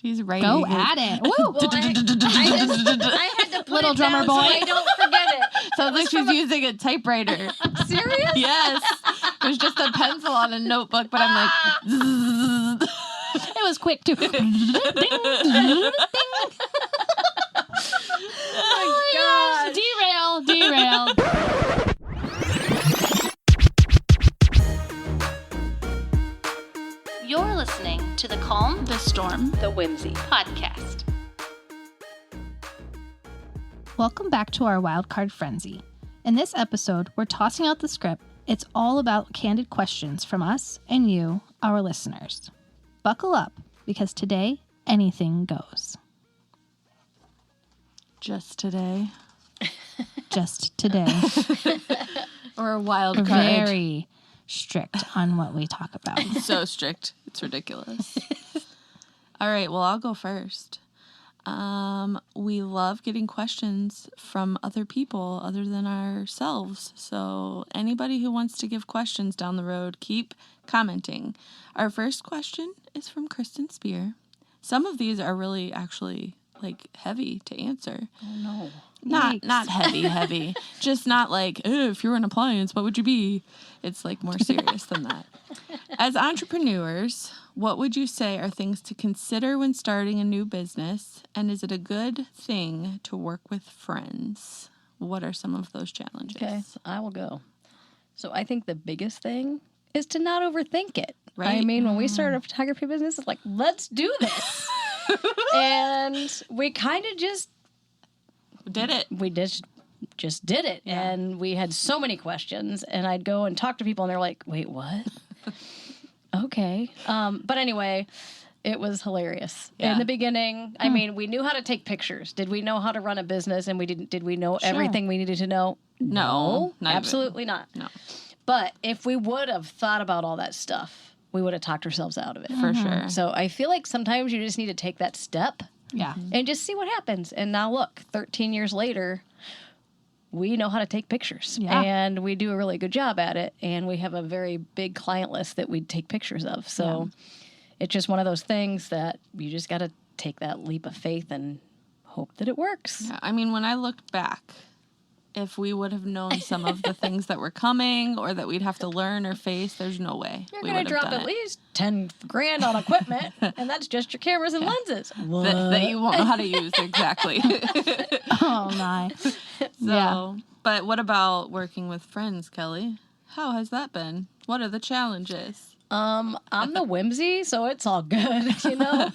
She's writing. Go at it. Woo. Well, I had to put Little it drummer down boy. so I don't forget it. Sounds like she's using a typewriter. Serious? Yes. There's just a pencil on a notebook, but I'm like, zzz. It was quick, too. Ding, ding, ding. Oh, my God. Derail. You're listening to The Calm, The Storm, The Whimsy podcast. Welcome back to our Wildcard Frenzy. In this episode, we're tossing out the script. It's all about candid questions from us and you, our listeners. Buckle up, because today, anything goes. just today. Just today. Or a wild card. Very strict on what we talk about. So strict. It's ridiculous. All right, well, I'll go first. We love getting questions from other people other than ourselves. So anybody who wants to give questions down the road, keep commenting. Our first question is from Kristen Spear. Some of these are really actually like heavy to answer. Oh, no. Not heavy. Just not like, if you're an appliance, what would you be? It's like more serious than that. As entrepreneurs, what would you say are things to consider when starting a new business? And is it a good thing to work with friends? What are some of those challenges? Okay, so I will go. So I think the biggest thing is to not overthink it. Right. I mean, when we started a photography business, it's like, let's do this. And we kind of just Did it. we just did it. Yeah. And we had so many questions, and I'd go and talk to people and they're like, wait, what? Okay. But anyway, it was hilarious. Yeah. In the beginning, I mean, we knew how to take pictures. Did we know how to run a business and did we know everything we needed to know? No, not even. Absolutely not. No, But if we would have thought about all that stuff, we would have talked ourselves out of it. for sure. So I feel like sometimes you just need to take that step Yeah. and just see what happens. And now look, 13 years later, we know how to take pictures. Yeah. And we do a really good job at it. And we have a very big client list that we take pictures of. So it's just one of those things that you just got to take that leap of faith and hope that it works. Yeah, I mean, when I looked back, if we would have known some of the things that were coming or that we'd have to learn or face, there's no way You're we going would to have drop done at it. least 10 grand on equipment, and that's just your cameras and lenses. What? That you won't know how to use exactly. Oh, my. So, but what about working with friends, Kelly? How has that been? What are the challenges? I'm the Whimsy, so it's all good, you know?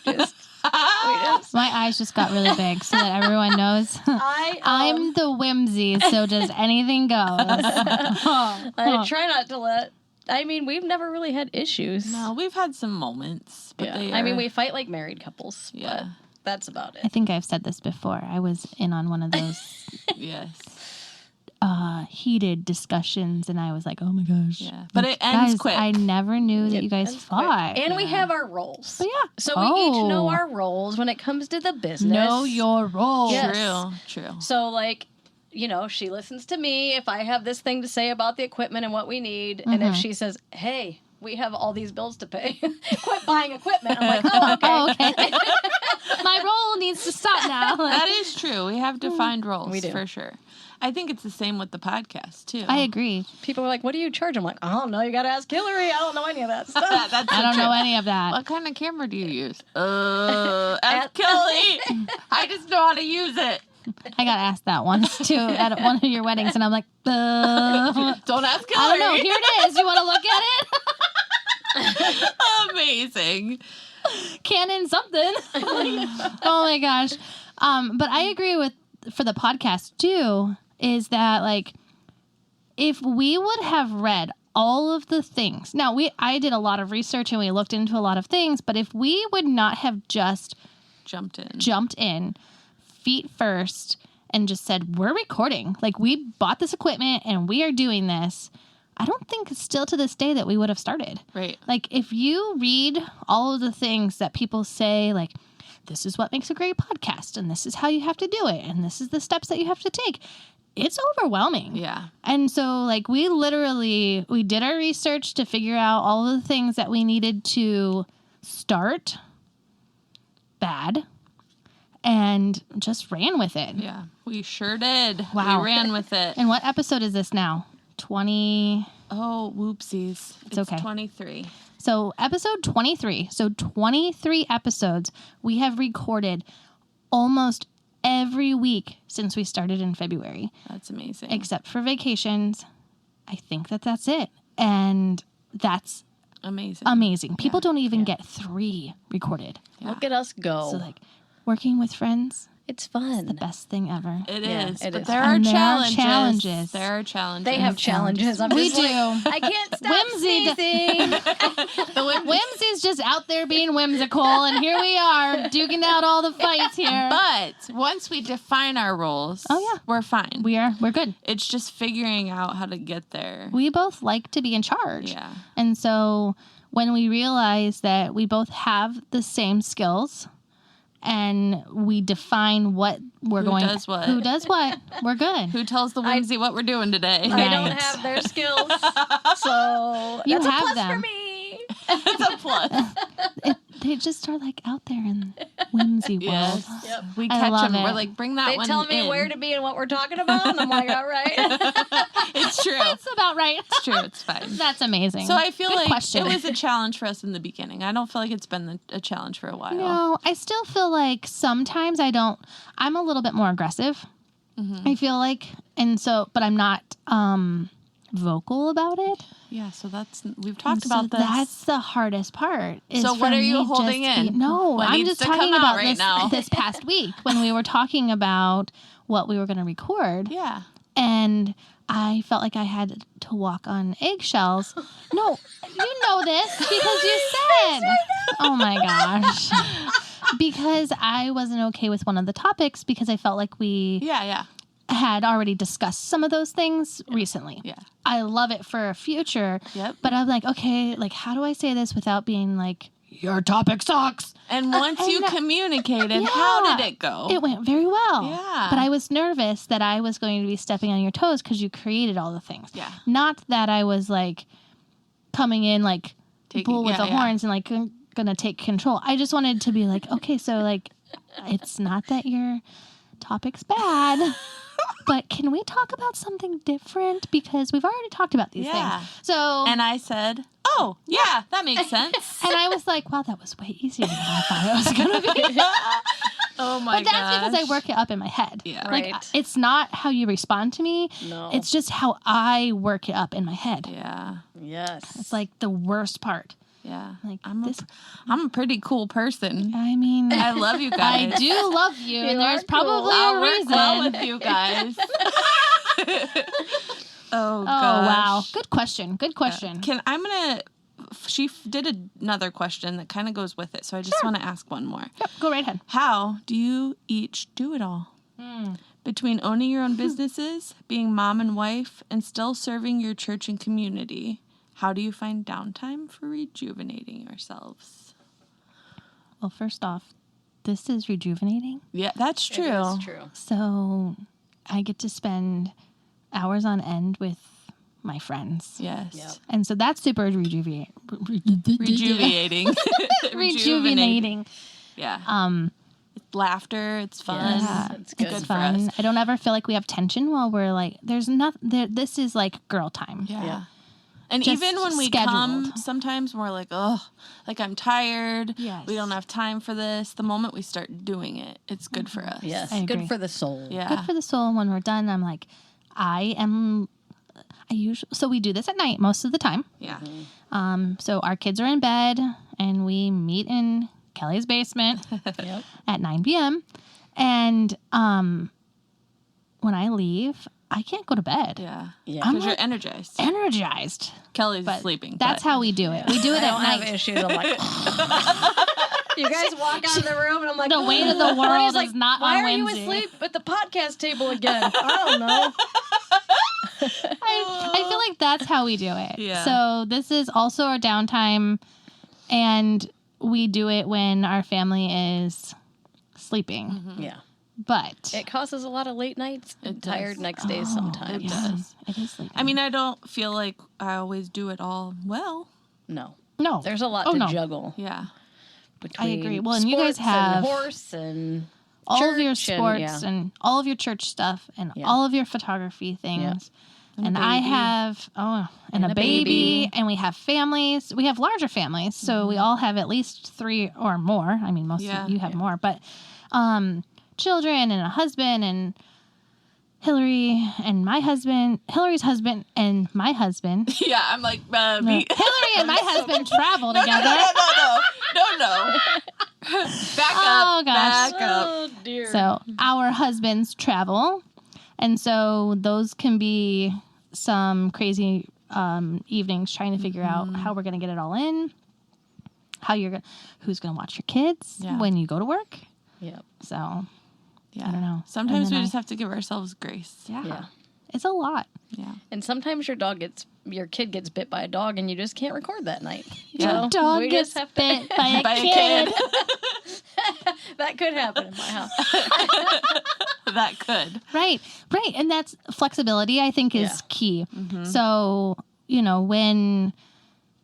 My eyes just got really big so that everyone knows. I'm the Whimsy, so does anything goes. I try not to let... I mean, we've never really had issues. No, we've had some moments, but they are, I mean, we fight like married couples, Yeah. but that's about I it. think I've said this before. I was in on one of those yes, heated discussions, and I was like, "Oh my gosh!" yeah, but it ends Guys, quick. I never knew that you guys Ends quick. fought. And we have our roles. So yeah, So we each know our roles when it comes to the business. know your role. Yeah. True. So, like, you know, she listens to me if I have this thing to say about the equipment and what we need. And if she says, hey, we have all these bills to pay, quit buying equipment. I'm like, oh, okay. Oh, okay. My role needs to stop now. That is true. We have defined roles We do. for sure. I think it's the same with the podcast too. I agree. People are like, what do you charge? I'm like, I don't know. You got to ask Hillary. I don't know any of that stuff. That's I don't know any of that. What kind of camera do you use? Ask Kelly. I just know how to use it. I got asked that once too at one of your weddings, and I'm like, Don't ask Kelly. I don't know. Here it is. You want to look at it? Amazing. Canon something. Oh my gosh. But I agree with for the podcast too, is that like if we would have read all of the things. Now I did a lot of research and we looked into a lot of things, but if we would not have just jumped in feet first and just said, we're recording, like we bought this equipment and we are doing this, I don't think still to this day that we would have started. Right. Like if you read all of the things that people say, like, this is what makes a great podcast and this is how you have to do it and this is the steps that you have to take, it's overwhelming. Yeah. And so like we did our research to figure out all of the things that we needed to start. bad and just ran with it. Yeah, we sure did. Wow. We ran with it. And what episode is this now? 20. Oh, whoopsies. It's okay. 23. So episode 23. So 23 episodes we have recorded almost every week since we started in February. That's amazing. Except for vacations. I think that's it. And that's amazing. People don't even get 3 recorded. Yeah. Look at us go. So like working with friends, it's fun. the best thing ever. It Yeah, is. it But is. there are And there are challenges. challenges. There are challenges. They have challenges. I'm We just do. like, I can't stop Whimsy sneezing. Whimsy's just out there being whimsical, and here we are duking out all the fights here. But once we define our roles, we're fine. We're good. It's just figuring out how to get there. We both like to be in charge. Yeah. And so when we realize that we both have the same skills and we define what we're Who does what. we're good. Who tells the Whimsy what we're doing today? I don't have their skills, so You that's a have plus them. for me. It's a plus. They just are like out there in Whimsy world. Yes. Yep. We I catch love them. it. We're like, bring that They one tell me in. where to be and what we're talking about, and I'm like, all right. It's true. That's about right. It's true. It's fine. That's amazing. So I feel Good like question. it was a challenge for us in the beginning. I don't feel like it's been a challenge for a while. No, I still feel like sometimes I'm a little bit more aggressive. Mm-hmm. I feel like, but I'm not vocal about it. Yeah, so we've talked So about this. That's the hardest part. Is So for what are you me holding just in? No, What I'm needs just to talking come out about right this now? this past week when we were talking about what we were going to record. Yeah. And I felt like I had to walk on eggshells. No, you know this because you said. Oh my gosh. Because I wasn't okay with one of the topics because I felt like we Yeah. had already discussed some of those things recently. Yeah. I love it for a future. Yep. But I'm like, okay, like how do I say this without being like, your topic sucks? And once you communicated, Yeah. how did it go? It went very well. Yeah. But I was nervous that I was going to be stepping on your toes because you created all the things. Yeah. Not that I was like coming in like bull with the horns and like gonna take control. I just wanted to be like, okay, so like it's not that your topic's bad. But can we talk about something different? Because we've already talked about these things. So And I said, oh, yeah, that makes sense. and I was like, wow, that was way easier than I thought it was going to be. Oh my god. But that's because I work it up in my head. Yeah. Like, Right. it's not how you respond to me. No. It's just how I work it up in my head. Yeah. Yes. It's like the worst part. Yeah. Like I'm this. a pretty cool person. I mean, I love you guys. I do love you, and You there's are cool. probably I'll a work reason. well with you guys. Oh, Oh gosh. wow, good question. Good question. She did another question that kind of goes with it, so I just want to ask one more. Yep, go right ahead. How do you each do it all? Between owning your own businesses, being mom and wife, and still serving your church and community, how do you find downtime for rejuvenating yourselves? Well, first off, this is rejuvenating. Yeah, that's true. It is true. So I get to spend hours on end with my friends. Yes. Yep. And so that's super rejuvenating. Rejuvenating. Yeah. It's laughter. It's fun. Yes, it's good. It's for us. fun. I don't ever feel like we have tension while we're like, there's nothing, this is like girl time. Yeah. Yeah. And Just even when we come, scheduled. sometimes we're like, oh, like I'm tired. Yes. We don't have time for this. The moment we start doing it, it's good for us. Yes. I agree. Good for the soul. Yeah. Good for the soul. When we're done, I'm like, so we do this at night most of the time. Yeah. So our kids are in bed and we meet in Kelly's basement Yep. at 9 p.m. And when I leave, I can't go to bed. Yeah. Yeah. I'm Because you're like- energized. Energized. Kelly's But sleeping. That's but- how we do it. We do it I at don't have night. issues. I'm like, you guys walk out of the room and I'm like, The weight of the Courtney's world like, is not why on are you Whimsy." asleep at the podcast table again? I don't know. I feel like that's how we do it. Yeah. So this is also our downtime, and we do it when our family is sleeping. Yeah. But It causes a lot of late nights and It does. tired next days Oh, sometimes. It does. it is sleeping. I mean, I don't feel like I always do it all well. No. no, There's a lot Oh, to no. juggle. Yeah. between agree. Well, and you guys sports have and horse and all of your church sports and all of your church stuff and all of your photography things. And I have and a baby, and we have families. We have larger families, so we all have at least 3 or more. I mean, most of you have more, but children and a husband and Hillary and my husband, Hillary's husband and my husband. Yeah, I'm like, Hillary and my husband travel together. No. Back up. Oh, gosh. Back up. Oh, dear. So our husbands travel, and so those can be some crazy evenings trying to figure out how we're going to get it all in, who's going to watch your kids when you go to work. Yep. So Yeah. I don't know. Sometimes we just have to give ourselves grace. Yeah. It's a lot. Yeah. And sometimes your kid gets bit by a dog and you just can't record that night. Yeah. Your dog we gets just have bit by By a a kid. That could happen in my house. That could. Right. And that's flexibility, I think, is key. Mm-hmm. So, when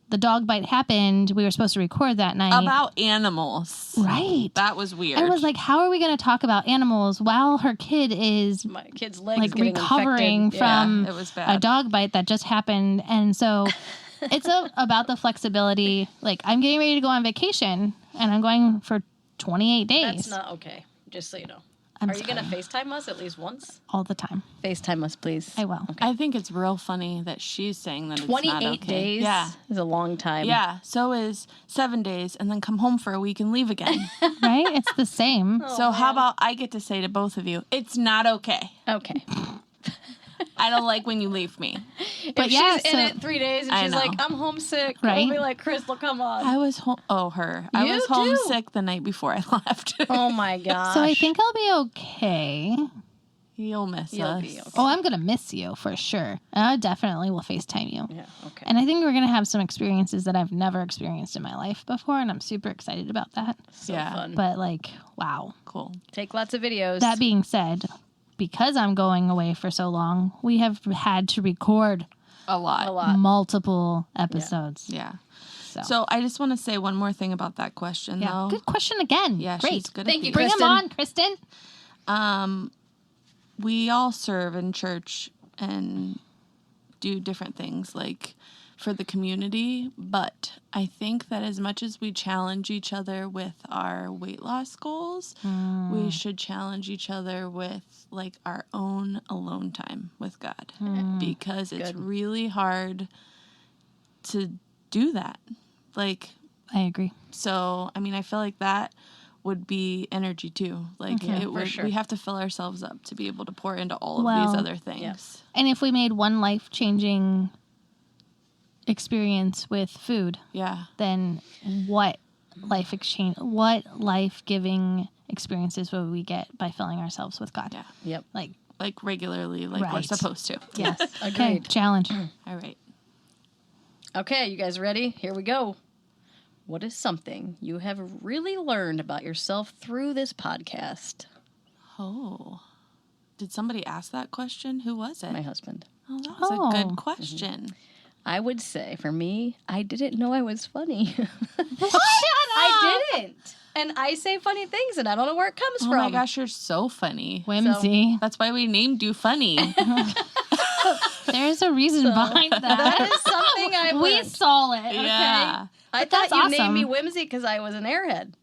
the dog bite happened, we were supposed to record that night. About animals. Right. That was weird. I was like, how are we going to talk about animals while her kid is My kid's leg is like getting recovering infected. from it was bad. a dog bite that just happened? And so it's about the flexibility. Like, I'm getting ready to go on vacation and I'm going for 28 days. That's not okay, just so you know. I'm Are you going to FaceTime us at least once? all the time. FaceTime us, please. I will. I think it's real funny that she's saying that it's 28 not okay. days Yeah. is a long time. Yeah. So is 7 days and then come home for a week and leave again. Right? It's the same. So how about I get to say to both of you, it's not okay. Okay. I don't like when you leave me. But if yeah, she's in it 3 days and I she's know. like, I'm homesick. Right. I'll be like, Crystal, come on. I was home. Oh, her. I You was too. homesick the night before I left. Oh my gosh. So I think I'll be okay. You'll miss You'll us. be okay. Oh, I'm going to miss you for sure. And I definitely will FaceTime you. Yeah, okay. And I think we're going to have some experiences that I've never experienced in my life before. And I'm super excited about that. So Yeah. fun. But wow. Cool. Take lots of videos. That being said, because I'm going away for so long, we have had to record A lot. a lot. multiple episodes. Yeah. So, So I just want to say one more thing about that question, though. good question again. Yeah, Great. she's good Thank at you, these. Bring them Kristen. on, Kristen. We all serve in church and do different things like for the community, but I think that as much as we challenge each other with our weight loss goals, we should challenge each other with like our own alone time with God because it's really hard to do that. Like, I agree. so, I mean, I feel like that would be energy too. Like it would, sure. we have to fill ourselves up to be able to pour into all of Well, these other things. yes. And if we made one life-changing experience with food, Yeah. then what life-giving experiences would we get by filling ourselves with God? Yeah. Yep. Like regularly, like we're Right. supposed to. Yes. Okay. Agreed. Challenge. All right. Okay, you guys ready? Here we go. What is something you have really learned about yourself through this podcast? Oh. Did somebody ask that question? Who was it? My husband. Oh, that was a Oh. good question. I would say, for me, I didn't know I was funny. Shut up. I didn't. And I say funny things, and I don't know where it comes Oh from. my gosh, you're so funny. Whimsy. That's why we named you Funny. There's a reason behind that. That is something I we learned. saw it. Okay. Yeah. I But thought that's you named awesome. me Whimsy because I was an airhead.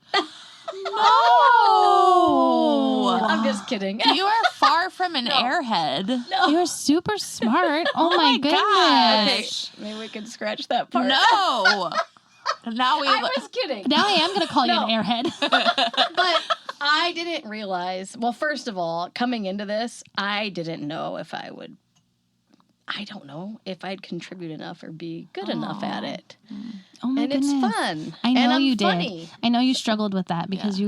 Oh. I'm just kidding. You are far from an airhead. You're super smart. Oh, my goodness. Okay, maybe we can scratch that part. No. Now we. I was kidding. Now I am going to call No. you an airhead. But I didn't realize, well, first of all, coming into this, I didn't know if I would, I don't know if I'd contribute enough or be good enough at it. Oh, my And goodness. it's fun. I know and I'm you did. funny. I know you struggled with that because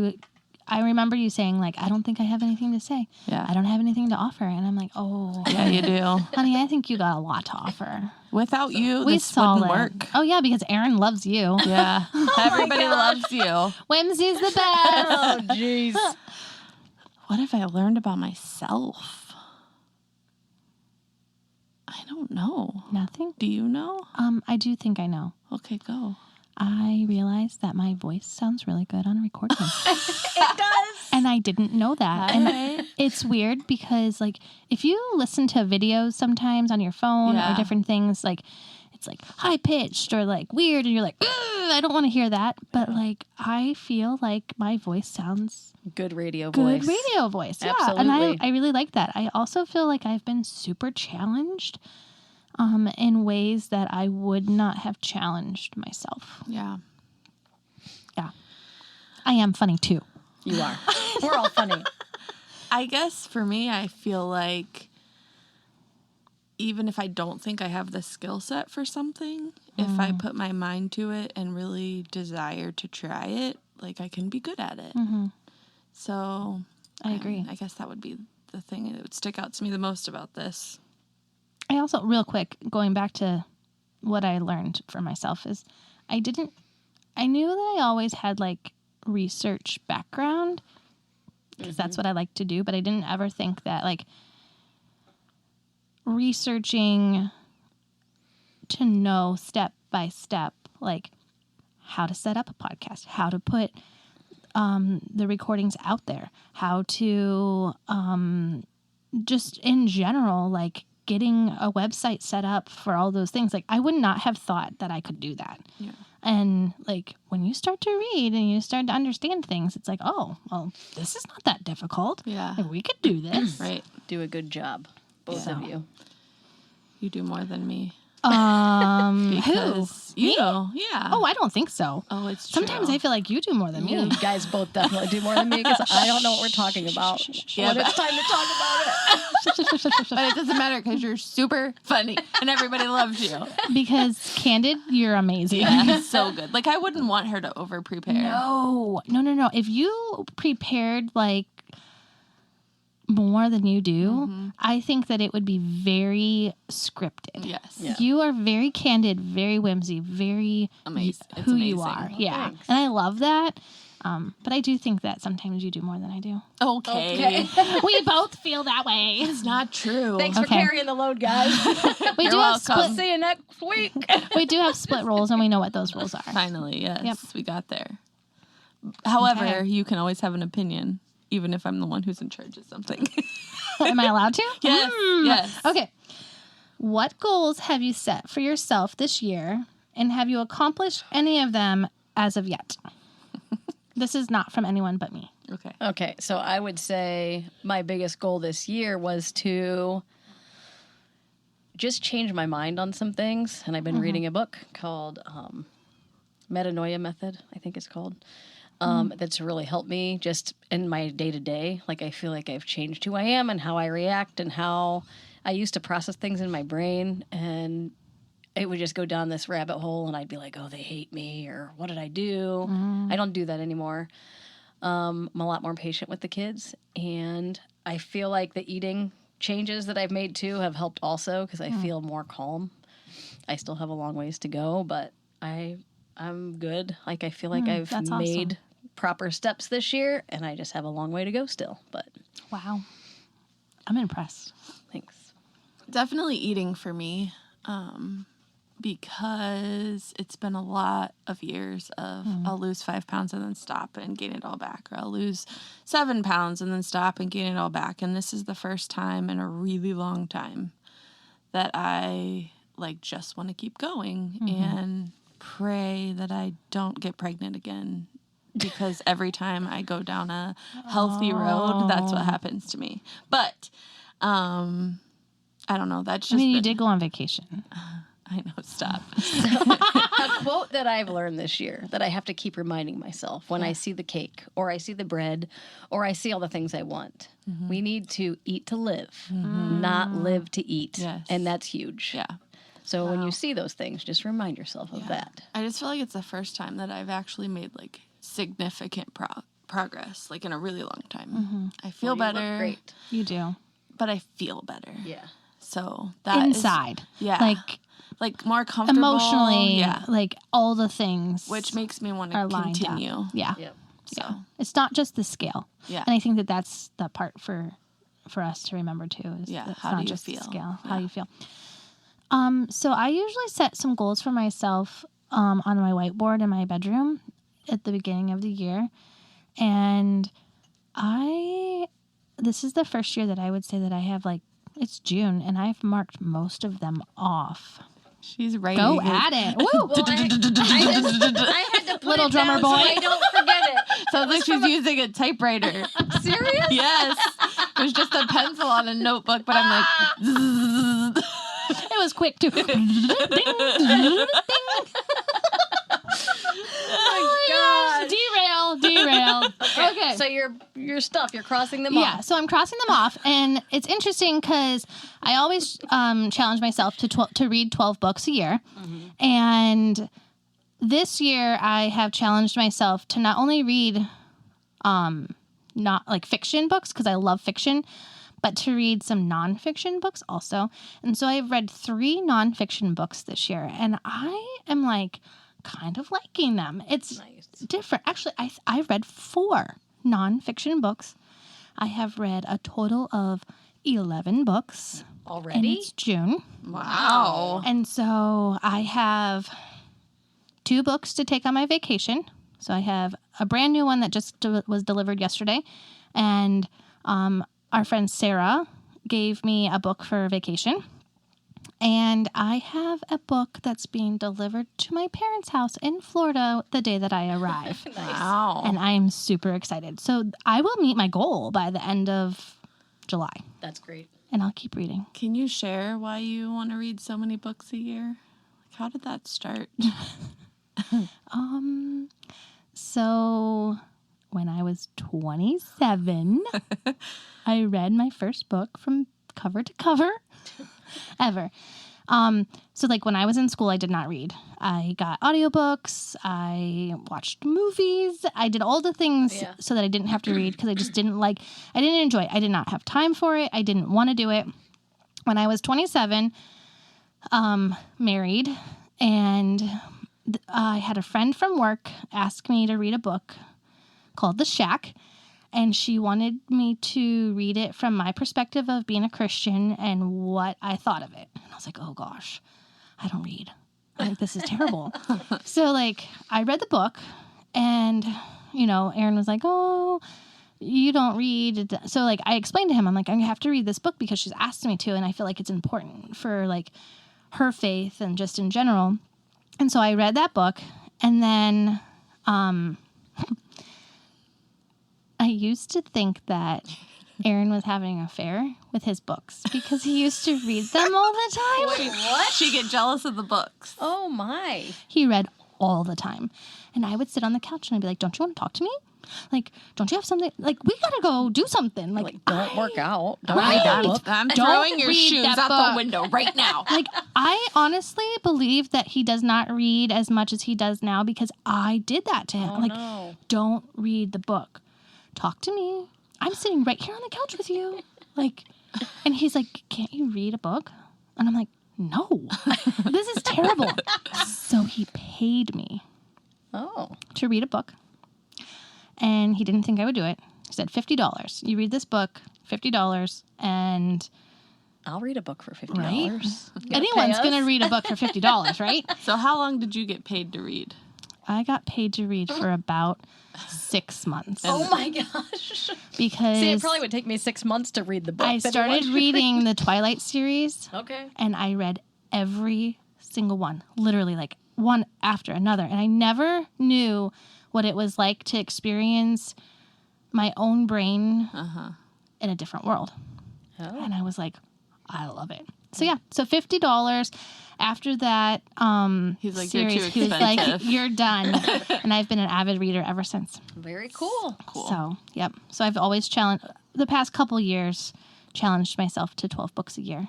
I remember you saying, like, I don't think I have anything to say. Yeah. I don't have anything to offer. And I'm like, oh, Yeah, you do. honey, I think you got a lot to offer. Without you, We this saw wouldn't it. work. Oh, yeah, because Aaron loves you. Yeah. Everybody gosh. loves you. Whimsy's the best. Oh, jeez. What have I learned about myself? I don't know. Nothing? Do you know? I do think I know. Okay, go. I realized that my voice sounds really good on recording. It does. And I didn't know that. And it's weird because, like, if you listen to videos sometimes on your phone or different things, like, it's like high pitched or like weird, and you're like, I don't want to hear that. But like, I feel like my voice sounds good radio voice. Good radio voice. Yeah. Absolutely. And I really like that. I also feel like I've been super challenged in ways that I would not have challenged myself. Yeah. Yeah. I am funny too. You are. We're all funny. I guess for me, I feel like even if I don't think I have the skill set for something, if I put my mind to it and really desire to try it, like I can be good at it. Mm-hmm. So I agree. I guess that would be the thing that would stick out to me the most about this. I also, real quick, going back to what I learned for myself is I knew that I always had like research background because that's what I like to do, but I didn't ever think that like researching to know step by step, like how to set up a podcast, how to put the recordings out there, how to just in general, like getting a website set up for all those things. Like I would not have thought that I could do that. Yeah. And like when you start to read and you start to understand things, it's like, oh, well, this is not that difficult. Yeah. Like, we could do this. Right. Do a good job, both of you. You do more than me. Because you me? know, yeah. Oh, I don't think so. Oh, it's true. Sometimes I feel like you do more than You me. guys both definitely do more than me because I don't know what we're talking about. Yeah, When it's time to talk about it. But it doesn't matter because you're super funny and everybody loves you. Because Candid, you're amazing. Yeah, so good. Like I wouldn't want her to over prepare. No. If you prepared like more than you do, I think that it would be very scripted. Yes. Yeah. You are very candid, very whimsy, very Amazing. It's who you amazing. are. Yeah. thanks. And I love that. But I do think that sometimes you do more than I do. Okay. We both feel that way. It's not true. Thanks for Okay. carrying the load, guys. We You're do have welcome. split. See you next week. We do have split roles, and we know what those roles are. Finally, yes. Yep. We got there. However, Okay. you can always have an opinion, even if I'm the one who's in charge of something. Am I allowed to? Yes. Yes. Okay. What goals have you set for yourself this year, and have you accomplished any of them as of yet? This is not from anyone but me. Okay. Okay, so I would say my biggest goal this year was to just change my mind on some things. And I've been reading a book called Metanoia Method, I think it's called. That's really helped me just in my day-to-day. Like I feel like I've changed who I am and how I react and how I used to process things in my brain, and it would just go down this rabbit hole and I'd be like, oh, they hate me, or what did I do? I don't do that anymore. I'm a lot more patient with the kids, and I feel like the eating changes that I've made too have helped also because I feel more calm. I still have a long ways to go, but I'm good. Like I feel like I've that's made proper steps this year, and I just have a long way to go still. But Wow. I'm impressed. thanks. Definitely eating for me, because it's been a lot of years of I'll lose 5 pounds and then stop and gain it all back, or I'll lose 7 pounds and then stop and gain it all back. And this is the first time in a really long time that I like just want to keep going and pray that I don't get pregnant again, because every time I go down a healthy road, that's what happens to me. But I don't know. That's just I mean, you did go on vacation. I know. Stop. A quote that I've learned this year that I have to keep reminding myself when I see the cake or I see the bread or I see all the things I want. We need to eat to live, not live to eat. Yes. And that's huge. Yeah. So when you see those things, just remind yourself of that. I just feel like it's the first time that I've actually made like significant progress, like in a really long time. I feel Well, you look better. great. You do. But I feel better. Yeah. So that is- Inside. yeah. Like more comfortable. Emotionally. Yeah. Like all the things. Which makes me want are to lined continue. up. Yeah. Yep. So It's not just the scale. Yeah. And I think that that's the part for us to remember too. Is Yeah, that it's how not do you just the feel? scale. Yeah. How you feel. So I usually set some goals for myself on my whiteboard in my bedroom at the beginning of the year. And this is the first year that I would say that I have it's June and I've marked most of them off. She's writing. Go at it. Woo! Well, I had to put Little it drummer down boy. so I don't forget it. Sounds like she's using a typewriter. Serious? Yes. There's just a pencil on a notebook, but I'm like, It was quick too. Ding, ding, ding. Oh my Derail. Okay. So your stuff, you're crossing them Yeah, off. so I'm crossing them off, and it's interesting because I always challenge myself to read 12 books a year, and this year I have challenged myself to not only read not like fiction books because I love fiction, but to read some nonfiction books also. And so I've read 3 nonfiction books this year, and I am kind of liking them. It's Nice. different. Actually, I read 4 nonfiction books. I have read a total of 11 books. And Already? it's June. wow. And so I have 2 books to take on my vacation. So I have a brand new one that just was delivered yesterday. And our friend Sarah gave me a book for vacation. And I have a book that's being delivered to my parents' house in Florida the day that I arrive. Nice. Wow. And I'm super excited. So I will meet my goal by the end of July. That's great. And I'll keep reading. Can you share why you want to read so many books a year? How did that start? So when I was 27, I read my first book from cover to cover ever. So when I was in school, I did not read. I got audiobooks. I watched movies. I did all the things so that I didn't have to read because I just didn't I didn't enjoy it. I did not have time for it. I didn't want to do it. When I was 27, married, and I had a friend from work ask me to read a book called The Shack. And she wanted me to read it from my perspective of being a Christian and what I thought of it. And I was like, oh gosh, I don't read. This is terrible. So I read the book and, Aaron was like, oh, you don't read. So I explained to him, I'm like, I have to read this book because she's asked me to. And I feel like it's important for her faith and just in general. And so I read that book and then, I used to think that Aaron was having an affair with his books because he used to read them all the time. Wait, what? She get jealous of the books. Oh my. He read all the time. And I would sit on the couch and I'd be like, don't you want to talk to me? Don't you have something? We gotta go do something. Don't work out. Don't Right. read that book. I'm Don't throwing your read shoes that out book. the window right now. I honestly believe that he does not read as much as he does now because I did that to him. Oh, no. Don't read the book. Talk to me. I'm sitting right here on the couch with you. And he's like, can't you read a book? And I'm like, no, this is terrible. So he paid me to read a book. And he didn't think I would do it. He said, $50. You read this book, $50. And I'll read a book for $50. Right? You gotta Anyone's pay going to us? read a book for $50, right? So how long did you get paid to read? I got paid to read for about 6 months. Oh my gosh. Because See, it probably would take me 6 months to read the book. I that he started wants you to reading the Twilight series. Okay. And I read every single one, literally one after another. And I never knew what it was like to experience my own brain in a different world. Oh. And I was like, I love it. So yeah, so $50. After that He's like, series, you're too he was like, expensive. you're done. And I've been an avid reader ever since. Very cool. So, yep. So I've always the past couple years, challenged myself to 12 books a year.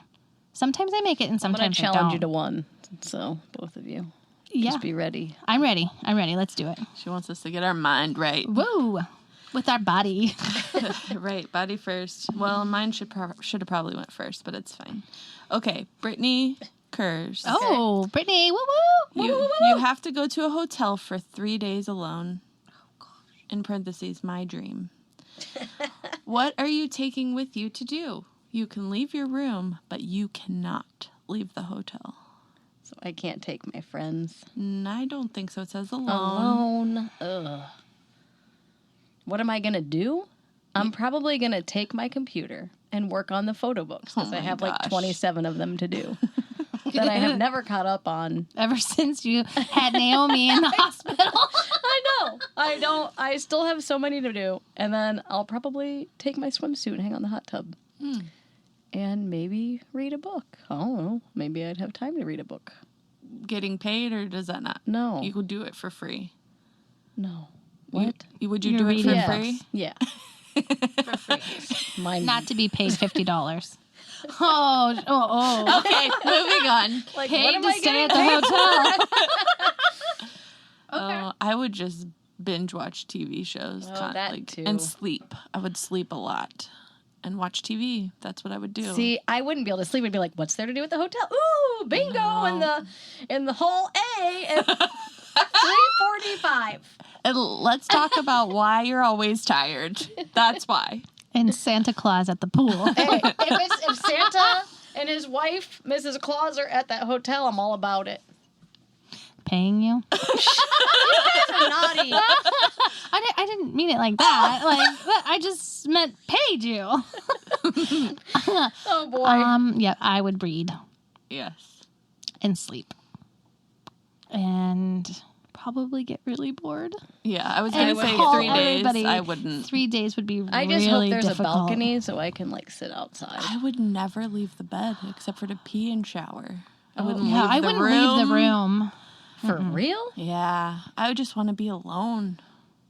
Sometimes I make it and I'm going sometimes to I don't. challenge you to one. So, both of you. Yeah. Just be ready. I'm ready. Let's do it. She wants us to get our mind right. Woo! With our body. Right, body first. Well, mine should have probably went first, but it's fine. Okay, Brittany Kurz. Oh, Brittany. Woo woo! You have to go to a hotel for 3 days alone. Oh, gosh. In parentheses, my dream. What are you taking with you to do? You can leave your room, but you cannot leave the hotel. So I can't take my friends. I don't think so. It says alone. Alone. Ugh. What am I going to do? I'm probably going to take my computer and work on the photo books because I have like 27 of them to do that I have never caught up on. Ever since you had Naomi in the hospital. I know. I still have so many to do. And then I'll probably take my swimsuit and hang on the hot tub. And maybe read a book. I don't know. Maybe I'd have time to read a book. Getting paid, or does that not? No. You could do it for free. No. What? Would you You're do it for reading free? Yeah. For free. Mine. Not to be paid $50. Oh. Okay, moving on. Like, Paid what am to I stay at getting the paid hotel. I would just binge watch TV shows that too. and sleep. I would sleep a lot and watch TV. That's what I would do. See, I wouldn't be able to sleep. I'd be like, "What's there to do at the hotel? Ooh, bingo in the hall A at 3:45." And let's talk about why you're always tired. That's why. And Santa Claus at the pool. Hey, if Santa and his wife, Mrs. Claus, are at that hotel, I'm all about it. Paying you? You guys are naughty. I didn't mean it like that. I just meant paid you. Oh boy. Yeah, I would read Yes. and sleep. And probably get really bored. Yeah, I was going to And say call 3 days. everybody. I wouldn't. 3 days would be I really just hope there's difficult. a balcony so I can like sit outside. I would never leave the bed except for to pee and shower. I wouldn't Yeah, leave I the wouldn't room. leave the room. For real? Yeah, I would just want to be alone.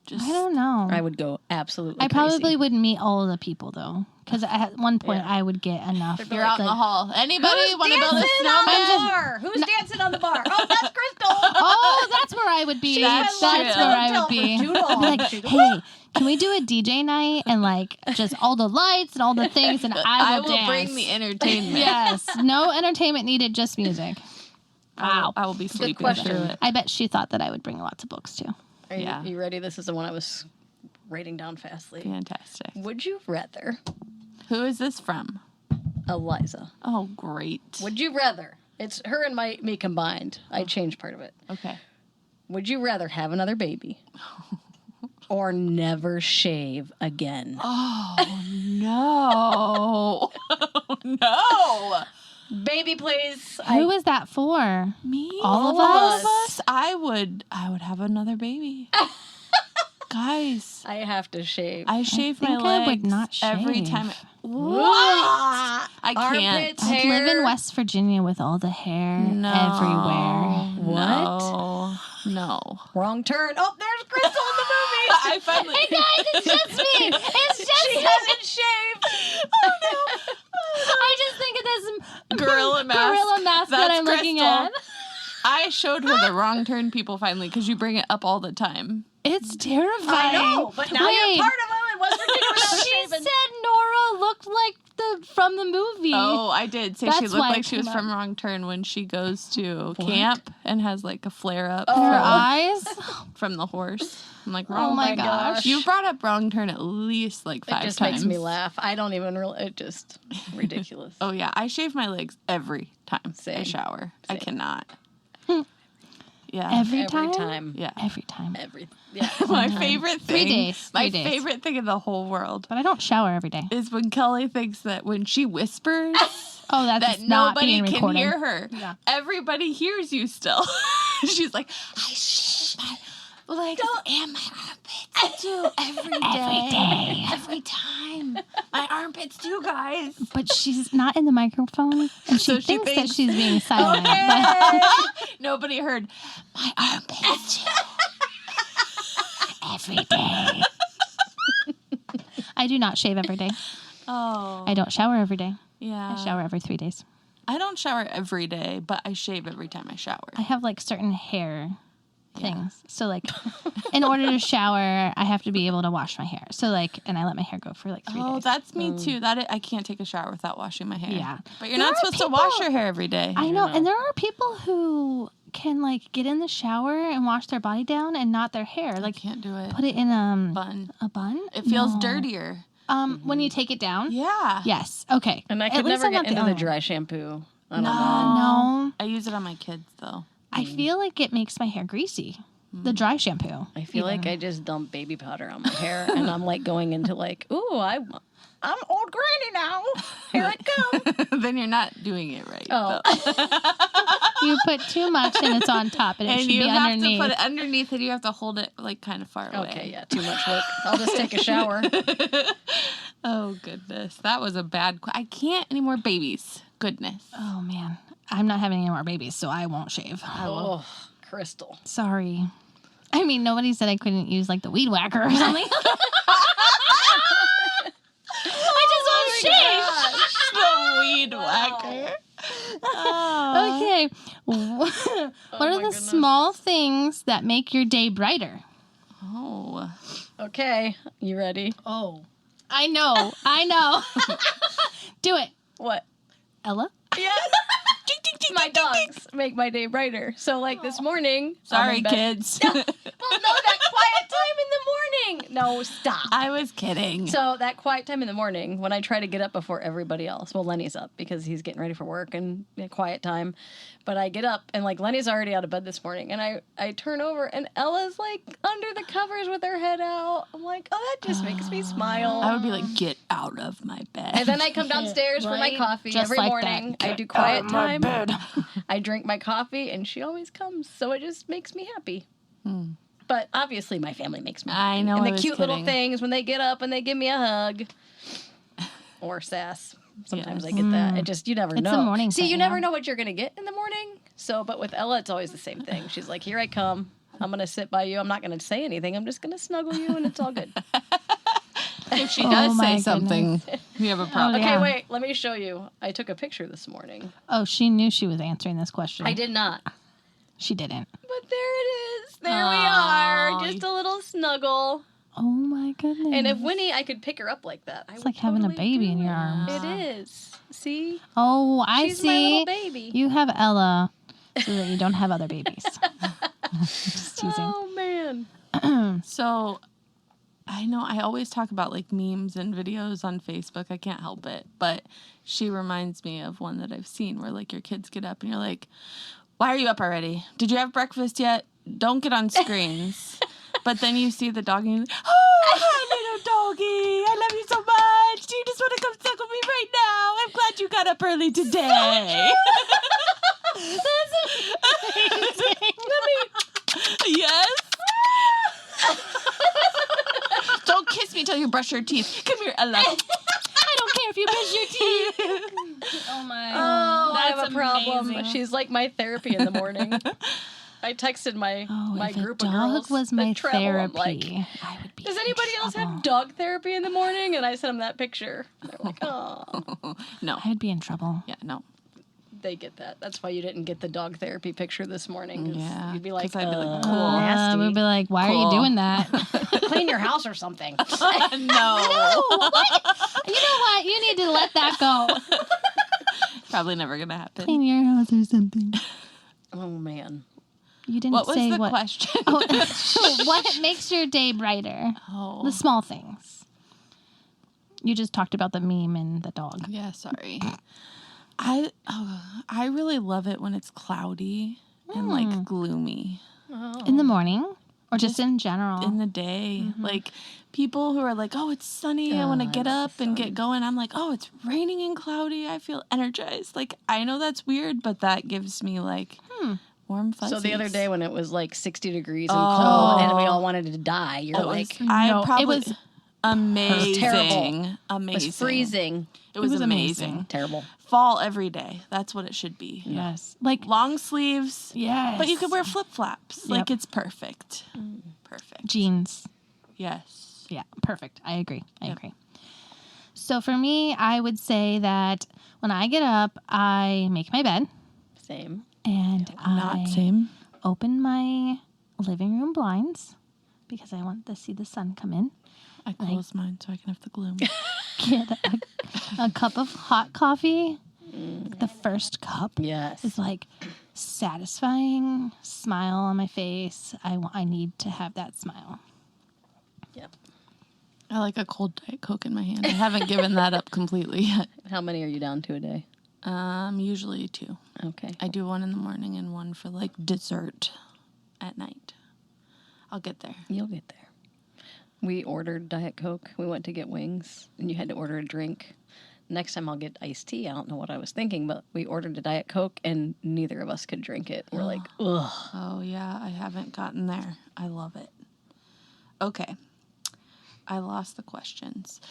Just I don't know. I would go absolutely I probably crazy. wouldn't meet all of the people though, because at one point I would get enough. You're out in the hall. Anybody want to build a on the snowman? bar? Who's dancing on the bar? Oh, that's Crystal. Oh, that's where I would be. That's That's true. where I would be. For too I'd long. be like, hey, can we do a DJ night and like just all the lights and all the things and I will dance. bring the entertainment. Yes, no entertainment needed, just music. Wow. I will be sleeping question. through it. I bet she thought that I would bring lots of books too. Are Yeah. you ready? This is the one I was writing down fastly. Fantastic. Would you rather, Who is this from? Eliza? Oh, great. Would you rather? It's her and me combined. I changed part of it. Okay. Would you rather have another baby or never shave again? Oh, no. Oh, no. Baby, please. Who is that for? Me? All of us? I would have another baby. Guys, I have to shave. I shave my think legs I would not every shave. time. What? Ah, I can't. armpits, I'd live in hair. West Virginia with all the hair No. everywhere. No. No. Wrong turn. Oh, there's Crystal in the movie. I finally. Hey guys, it's just me. It's just She me. hasn't shaved. I just think of this Gorilla mask. gorilla mask that That's I'm looking Crystal. at. I showed her the wrong turn people finally because you bring it up all the time. It's terrifying. I know, but now Wait, you're part of them in West Virginia without she shaving. said Nora looked like from the movie. Oh, I did say she That's looked why like it she was came from up. Wrong Turn when she goes to camp and has like a flare up Her eyes. from the horse. I'm like, Oh wrong. my my gosh. gosh. You brought up Wrong Turn at least like It 5 just times. makes me laugh. I don't even really. It just ridiculous. Oh yeah, I shave my legs every time I Same. shower. I Same. cannot. Yeah. Every time. Yeah. Every time. Yeah. My favorite 3 thing. days. My 3 days. favorite thing in the whole world But I don't shower every day. is when Kelly thinks that when she whispers Oh, that's that not nobody being can recorded. hear her. Yeah. Everybody hears you still. She's like, I shave my legs and my armpits too every day. Every time. My armpits too, guys. But she's not in the microphone, and So she she thinks that thinks- she's being silent. Nobody heard my armpits too. Every day. I do not shave every day. Oh. I don't shower every day. Yeah. I shower every 3 days. I don't shower every day, but I shave every time I shower. I have like certain hair things. So like in order to shower, I have to be able to wash my hair. So like, and I let my hair go for like 3 Oh, days. that's me too. I can't take a shower without washing my hair. Yeah. But you're There not are supposed to wash people- your hair every day. I know. And there are people who can like get in the shower and wash their body down and not their hair. I Like can't do it. put it in Bun. a bun. It feels No. dirtier. When you take it down. Yeah. Yes. Okay. And I At could least never I'm get not into only the one. dry shampoo. I don't know. No. I use it on my kids, though. I feel like it makes my hair greasy. The dry shampoo. I feel like I just dump baby powder on my hair, and I'm like going into like, ooh, I'm old granny now. Here I come. Then you're not doing it right. Oh. You put too much and it's on top, and it And should you be have underneath. to put it underneath, and you have to hold it like kind of far away. Okay, yeah, too much work. I'll just take a shower. Oh goodness, that was a bad. I can't any more babies. Goodness. Oh man, I'm not having any more babies, so I won't shave. Oh, Crystal. Sorry. I mean, nobody said I couldn't use like the weed whacker or something. I just won't shave. The weed whacker. Okay. What are the small things that make your day brighter? Oh. Okay, you ready? Oh. I know. Do it. What? Ella? Yeah. My dogs make my day brighter. So, like this morning. Sorry, kids. Well, no, that quiet time in the morning. No, stop. I was kidding. So that quiet time in the morning when I try to get up before everybody else. Well, Lenny's up because he's getting ready for work and quiet time. But I get up and like Lenny's already out of bed this morning. And I turn over and Ella's like under the covers with her head out. I'm like, oh, that just makes me smile. I would be like, get out of my bed. And then I come downstairs for my Right? coffee Just every like morning. that. I do quiet time. Bed. I drink my coffee and she always comes. So it just makes me happy. But obviously my family makes me happy. I know. And I the was cute little kidding. things when they get up and they give me a hug. Or sass. Sometimes I get that. It just, you never It's know. a morning See, thing, you never yeah. know what you're going to get in the morning. So, but with Ella, it's always the same thing. She's like, here I come. I'm going to sit by you. I'm not going to say anything. I'm just going to snuggle you and it's all good. If she does my say something, we have a problem. yeah. Okay, wait. Let me show you. I took a picture this morning. Oh, she knew she was answering this question. I did not. She didn't. But there it is. There we are. Just a little snuggle. Oh my goodness. And if Winnie, I could pick her up like that. It's like having a baby in your arms. It is. See? Oh, I She's see. my little baby. You have Ella so that you don't have other babies. Just teasing. Oh, man. So, I know I always talk about like memes and videos on Facebook. I can't help it. But she reminds me of one that I've seen where like your kids get up and you're like, why are you up already? Did you have breakfast yet? Don't get on screens. But then you see the dog and you're like, oh, hi, little doggy. I love you so much. Do you just want to come snuggle me right now? I'm glad you got up early today. Yes. Don't kiss me till you brush your teeth. Come here, Ella. I don't care if you brush your teeth. Oh my. Oh, I have That's a problem. amazing. She's like my therapy in the morning. I texted my If group a of dog girls was that my travel. I'm therapy, like, I would be. does in anybody else trouble. have dog therapy in the morning? And I sent them that picture. They're like, oh, No. I'd be in trouble. Yeah, no. they get that. That's why you didn't get the dog therapy picture this morning. 'Cause Yeah, you'd be like, 'cause I'd be like, cool. nasty. We'd be like, why are Cool. you doing that? Clean your house or something. No. You know what? You need to let that go. Probably never gonna happen. Clean your house or something. Oh man. You didn't What was say the what. question? Oh, what makes your day brighter? Oh. The small things. You just talked about the meme and the dog. Yeah, sorry. I really love it when it's cloudy and like gloomy In the morning or just in general? in the day. Like people who are like, "Oh, it's sunny. I want to get up and get going." I'm like, "Oh, it's raining and cloudy. I feel energized." Like I know that's weird, but that gives me like warm fuzzies. So the other day when it was like 60 degrees and cold and we all wanted to die, you're like, No, probably it was amazing. terrible. Amazing. it was freezing. It was amazing. amazing. Terrible. Fall every day. That's what it should be. yes. Like, Long sleeves. yes. But you could wear flip-flops. Like, Yep. it's perfect. Perfect. jeans. Yes. Yeah, perfect. I agree. I agree. So for me, I would say that when I get up, I make my bed Same. and I Not same. open my living room blinds because I want to see the sun come in. I close mine so I can have the gloom. Get a cup of hot coffee. The first cup Yes. is like satisfying, smile on my face. I need to have that smile. Yep. I like a cold Diet Coke in my hand. I haven't given that up completely yet. How many are you down to a day? Usually 2. Okay. I do one in the morning and one for like dessert at night. I'll get there. You'll get there. We ordered Diet Coke. We went to get wings, and you had to order a drink. Next time I'll get iced tea. I don't know what I was thinking, but we ordered a Diet Coke, and neither of us could drink it. We're like, ugh. Oh, yeah. I haven't gotten there. I love it. Okay. I lost the questions.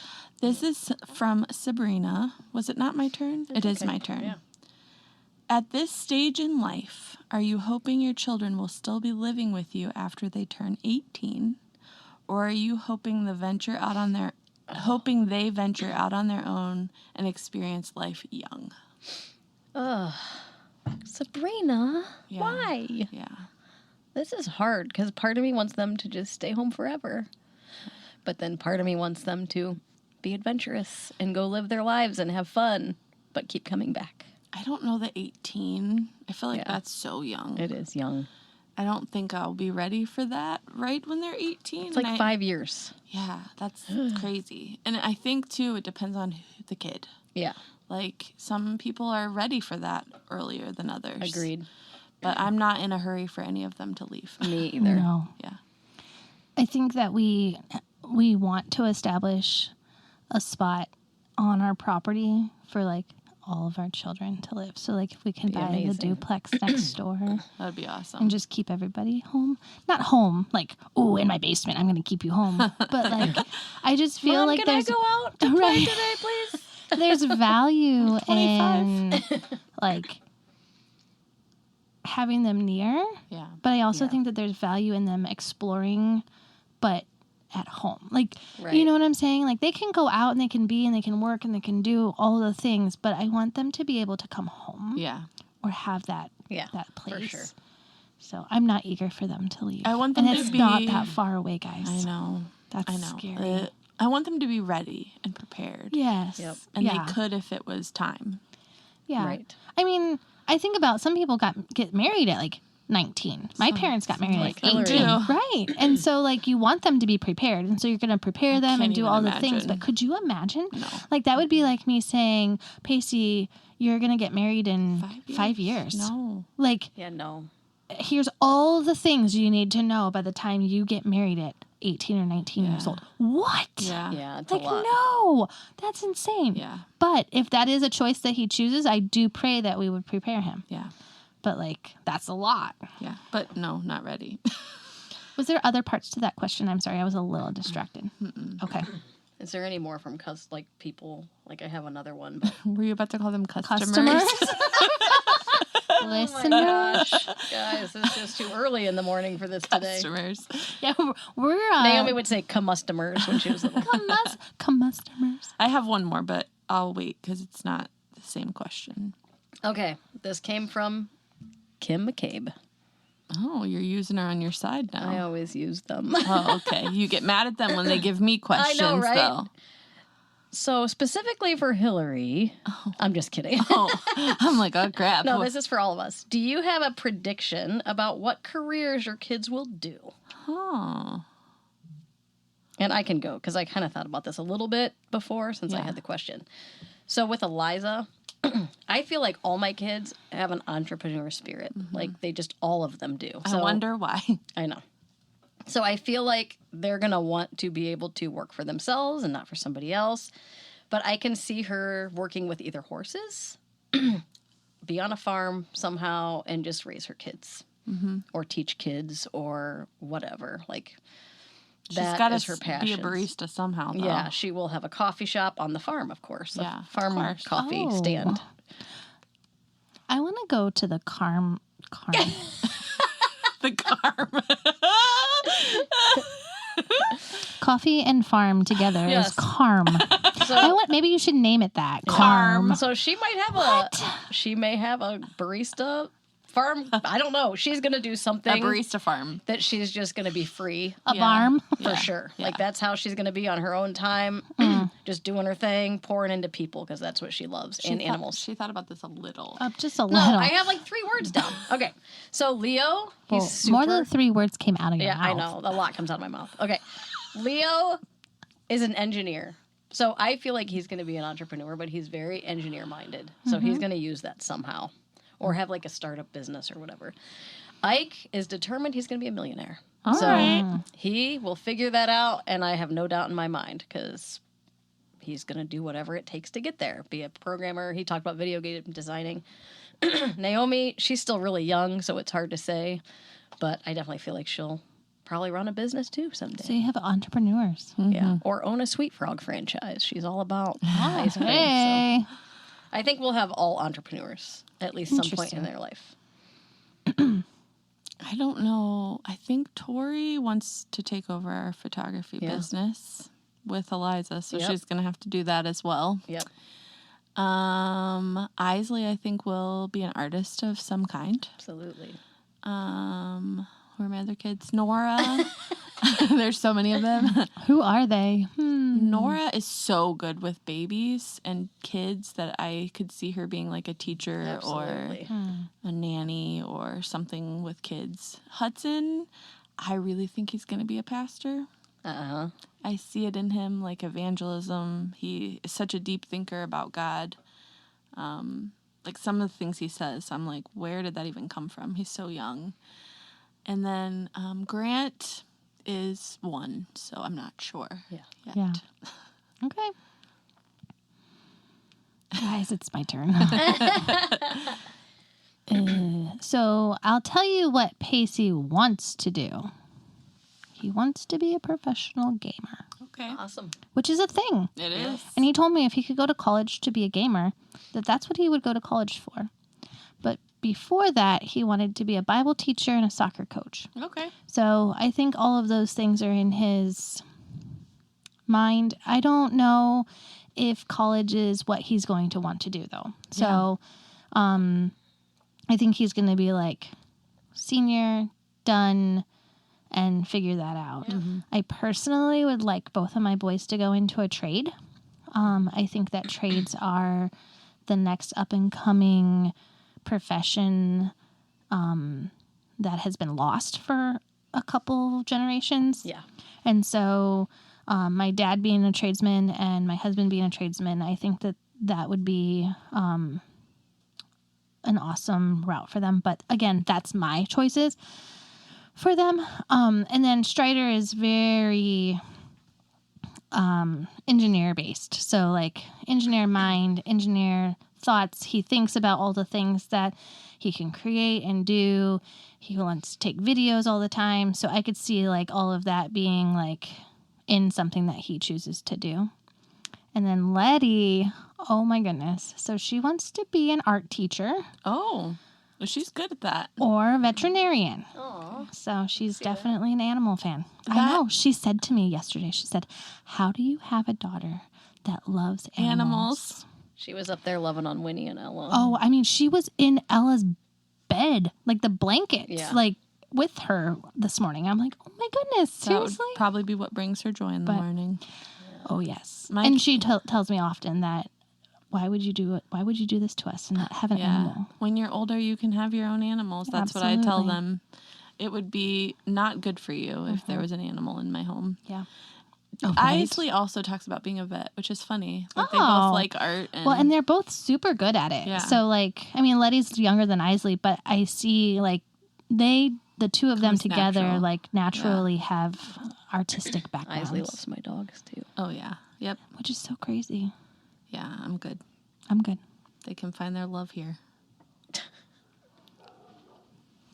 This is from Sabrina. Was it not my turn? It is my turn. Yeah. At this stage in life, are you hoping your children will still be living with you after they turn 18? Or are you hoping they venture out on their own and experience life young? Sabrina, Yeah. why? Yeah. This is hard because part of me wants them to just stay home forever. But then part of me wants them to be adventurous and go live their lives and have fun, but keep coming back. I don't know the 18. I feel like Yeah. that's so young. It is young. I don't think I'll be ready for that right when they're 18. It's like 5 years. Yeah, that's crazy. And I think, too, it depends on the kid. Yeah. Like, some people are ready for that earlier than others. Agreed. But I'm not in a hurry for any of them to leave. Me either. No. Yeah. I think that we want to establish a spot on our property for like all of our children to live. So like if we can buy the amazing. duplex next door That would be awesome. and just keep everybody home. Not home, like, oh, in my basement, I'm going to keep you home. But like, I just feel Mom, like can there's I go out to play today, please? there's value 25. in like having them near. Yeah. But I also Yeah. think that there's value in them exploring, but at home. Like, Right. you know what I'm saying? Like, they can go out and they can be and they can work and they can do all the things, but I want them to be able to come home Yeah. or have that Yeah, that place. for sure. So I'm not eager for them to leave. I want them and to it's be- not that far away, guys. I know. That's I know. scary. I want them to be ready and prepared. Yes. Yep. And yeah. they could if it was time. Yeah. Right. I mean, I think about some people get married at like 19. My parents got married like at 18. Hillary. Right. And so like you want them to be prepared. And so you're going to prepare them can't and do even all the things. imagine. But could you imagine? No. Like that would be like me saying, Pacey, you're going to get married in 5 years. No. Like Yeah, no. here's all the things you need to know by the time you get married at 18 or 19 years Yeah. old. What? Yeah. Yeah, it's Like, a lot. no, that's insane. Yeah. But if that is a choice that he chooses, I do pray that we would prepare him. Yeah. But like, that's a lot. Yeah. But no, not ready. Was there other parts to that question? I'm sorry, I was a little distracted. Okay. Is there any more from people? Like I have another one. But... Were you about to call them customers? Customers? Oh Listeners? my gosh. Guys, it's just too early in the morning for this today. Customers. Yeah, we're Naomi would say customers when she was little. customers. I have one more, but I'll wait because it's not the same question. Okay, this came from Kim McCabe. Oh, you're using her on your side now. I always use them. Oh, okay. You get mad at them when they give me questions, right? though. So specifically for Hillary, I'm just kidding. Oh, I'm like, oh, crap. No, this is for all of us. Do you have a prediction about what careers your kids will do? Oh. And I can go because I kind of thought about this a little bit before since I Yeah. had the question. So with Eliza, I feel like all my kids have an entrepreneur spirit. Like they just, all of them do. I wonder why. I know. So I feel like they're going to want to be able to work for themselves and not for somebody else. But I can see her working with either horses, be on a farm somehow, and just raise her kids or teach kids or whatever. Like She's that got is her to passion. be a barista somehow, though. Yeah, she will have a coffee shop on the farm, of course. Yeah, A of farm course. coffee Oh. stand. I want to go to the carm. The carb. Coffee and farm together Yes. is carm. Maybe you should name it that. Carm. So she might have she may have a barista farm. I don't know. She's going to do A something barista farm. that she's just going to be free A Yeah. barm. for Yeah. sure. Yeah. Like that's how she's going to be on her own time, just doing her thing, pouring into people because that's what she loves and animals. She thought about this a little. Just a No, little. I have like 3 words down. Okay. So Leo, he's Well, super. more than 3 words came out of your Yeah, I mouth. know. A lot comes out of my mouth. Okay. Leo is an engineer. So I feel like he's going to be an entrepreneur, but he's very engineer minded. So he's going to use that somehow or have like a startup business or whatever. Ike is determined he's going to be a millionaire. All right. He will figure that out, and I have no doubt in my mind because he's going to do whatever it takes to get there. Be a programmer. He talked about video game designing. Naomi, she's still really young, so it's hard to say, but I definitely feel like she'll probably run a business too someday. So you have entrepreneurs. Yeah, or own a Sweet Frog franchise. She's all about ice cream. Hey. So I think we'll have all entrepreneurs at least some point in their life. I don't know. I think Tori wants to take over our photography business with Eliza, so she's going to have to do that as well. Yep. Isley, I think, will be an artist of some kind. Absolutely. Who are my other kids? Nora. There's so many of them. Who are they? Nora is so good with babies and kids that I could see her being like a teacher Absolutely. or a nanny or something with kids. Hudson, I really think he's going to be a pastor. Uh-huh. I see it in him, like evangelism. He is such a deep thinker about God. Like some of the things he says, I'm like, where did that even come from? He's so young. And then Grant is one, so I'm not sure yet. Yeah. Okay. Guys, it's my turn. So I'll tell you what Pacey wants to do. He wants to be a professional gamer, Okay. Awesome. which is a thing. It is. And he told me if he could go to college to be a gamer, that's what he would go to college for. But before that, he wanted to be a Bible teacher and a soccer coach. Okay. So I think all of those things are in his mind. I don't know if college is what he's going to want to do, though. So I think he's going to be like senior, done, and figure that out. Mm-hmm. I personally would like both of my boys to go into a trade. I think that trades are the next up-and-coming profession that has been lost for a couple generations. Yeah. And so my dad being a tradesman and my husband being a tradesman, I think that would be an awesome route for them. But again, that's my choices for them. And then Strider is very engineer based. So like engineer mind, engineer thoughts. He thinks about all the things that he can create and do. He wants to take videos all the time. So I could see like all of that being like in something that he chooses to do. And then Letty, oh my goodness. So she wants to be an art teacher. Oh, well, she's good at that. Or a veterinarian. Aw. So she's definitely an animal fan. I know. She said to me yesterday, she said, how do you have a daughter that loves animals? She was up there loving on Winnie and Ella. Oh, I mean, she was in Ella's bed, like the blankets, Yeah. like with her this morning. I'm like, oh my goodness, That would seriously? probably be what brings her joy in the morning. Oh, yes. My- and she tells me often that, why would you do it? Why would you do this to us and not have an animal? When you're older, you can have your own animals. That's what I tell Absolutely. them. It would be not good for you if there was an animal in my home. Yeah. Isley also talks about being a vet, which is funny. Like they Oh. both like art. And, Well, and they're both super good at it. Yeah. So, like, I mean, Letty's younger than Isley, but I see, like, the two of them Comes together, natural. like, naturally have artistic backgrounds. Isley loves my dogs too. oh yeah, yep, Which is so crazy. yeah. I'm good. I'm good. They can find their love here.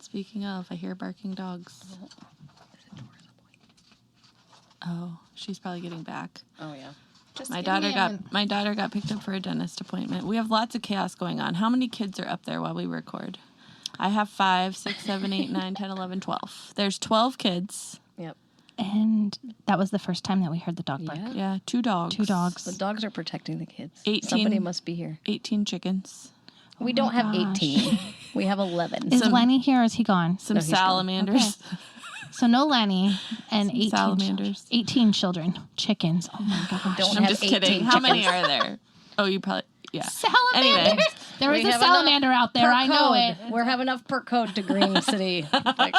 Speaking of, I hear barking dogs. Oh, she's probably getting back. Oh yeah. My daughter got picked up for a dentist appointment. We have lots of chaos going on. How many kids are up there while we record? I have 5, 6, 7, 8, 9, 10, 11, 12. There's 12 kids. Yep. And that was the first time that we heard the dog bark. Yeah. Yeah, 2 dogs. 2 dogs. The dogs are protecting the kids. 18. Somebody must be here. 18 chickens. We don't have gosh. 18. We have 11. Is Lenny here or is he gone? Some No, he's gone. salamanders. So no Lenny and 18 salamanders. 18 children. Chickens. Oh my gosh. Don't I'm have just 18 kidding. How many are there? Oh, you probably, yeah. Salamanders. Anyway. There was We a have salamander enough out there. per I know code. it. We have enough per code to Green City. Like,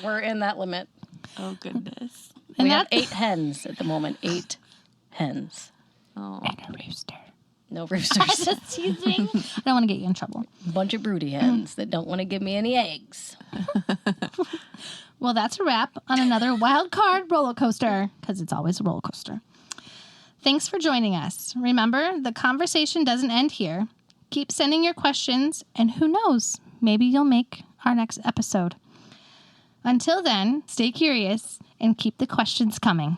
we're in that limit. Oh, goodness. And we have that- 8 hens at the moment. 8 hens. Oh. And a rooster. No roosters. Just teasing. I don't want to get you in trouble. Bunch of broody hens that don't want to give me any eggs. Well, that's a wrap on another Wildcard roller coaster, because it's always a roller coaster. Thanks for joining us. Remember, the conversation doesn't end here. Keep sending your questions, and who knows, maybe you'll make our next episode. Until then, stay curious and keep the questions coming.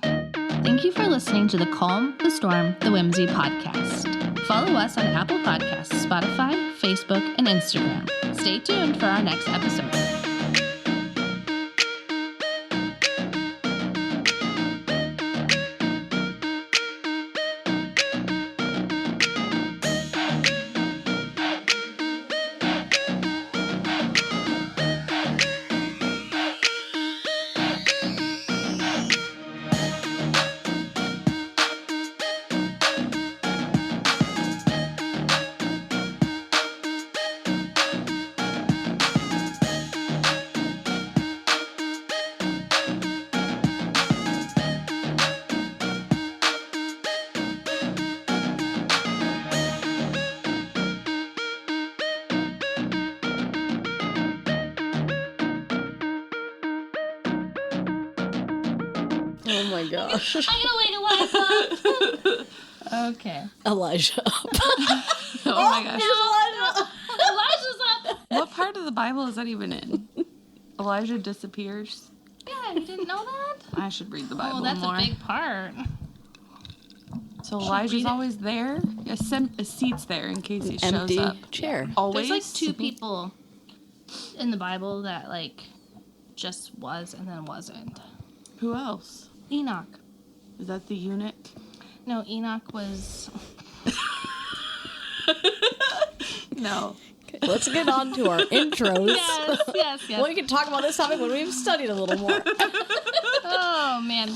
Thank you for listening to the Calm, the Storm, the Whimsy podcast. Follow us on Apple Podcasts, Spotify, Facebook, and Instagram. Stay tuned for our next episode. Oh my gosh. I'm going to wake Eliza up. Okay. Elijah up. Oh my gosh. Elijah's up. What part of the Bible is that even in? Elijah disappears. Yeah, you didn't know that? I should read the Bible Oh, that's more. a big part. So read Elijah's it. always there. A seat's there in case he shows Empty up. chair. Always. There's like two people in the Bible that like just was and then wasn't. Who else? Enoch. Is that the eunuch? No, Enoch was. No. Let's get on to our intros. Yes. We can talk about this topic when we've studied a little more. Oh man.